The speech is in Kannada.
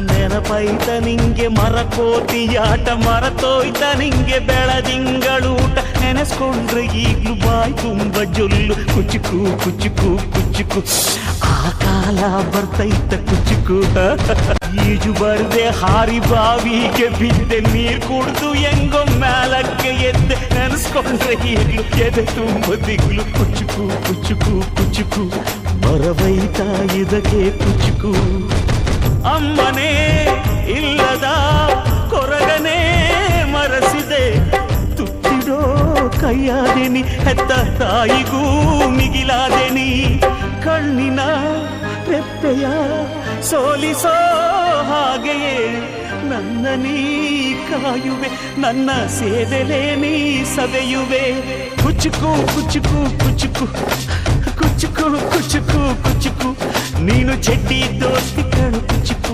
ನೆನಪೈತ ನಿಂಗೆ ಮರಕೋತಿಯಾಟ ಮರತೋಯ್ತ ನಿಂಗೆ ಬೆಳದಿಂಗಳೂಟ ನೆನೆಸ್ಕೊಂಡ್ರೆ ಈಗ್ಲೂ ಬಾಯ್ ತುಂಬ ಜೊಲ್ಲು ಕುಚುಕು ಕುಚುಕು ಕುಚುಕು ಆ ಕಾಲ ಬರ್ತೈತ ಕುಚುಕು ಈಜು ಬರ್ದೆ ಹಾರಿ ಬಾವಿಗೆ ಬಿದ್ದೆ ನೀರ್ ಕುಡ್ದು ಹೆಂಗೋ ಮ್ಯಾಲಕ್ಕೆ ಎದ್ದೆ ನೆನೆಸ್ಕೊಂಡ್ರೆ ಈಗ್ಲೂ ಎದೆ ತುಂಬ ದಿಗ್ಲು ಕುಚುಕು ಕುಚುಕು ಕುಚುಕು ಬರಬೈತ ಇದಕ್ಕೆ ಕುಚುಕು ಅಮ್ಮನೇ ಇಲ್ಲದ ಕೊರಗನೇ ಮರಸಿದೆ ತುತ್ತಿಡೋ ಕೈಯಾದೆನಿ ಹೆತ್ತ ತಾಯಿಗೂ ಮಿಗಿಲಾದೆನಿ ಕಣ್ಣಿನ ರೆಪ್ಪೆಯ ಸೋಲಿಸೋ ಹಾಗೆಯೇ ನನ್ನ ನೀ ಕಾಯುವೆ ನನ್ನ ಸೇವೆಲೇ ನೀ ಸವೆಯುವೆ ಕುಚುಕು ಕುಚುಕು ಕುಚುಕು ಕುಚುಕು ಕುಚುಕು ಕುಚುಕು ನೀನು ಚೆಡ್ಡಿ ದೋಸ್ತಿ ಕಣು ಕುಚುಕು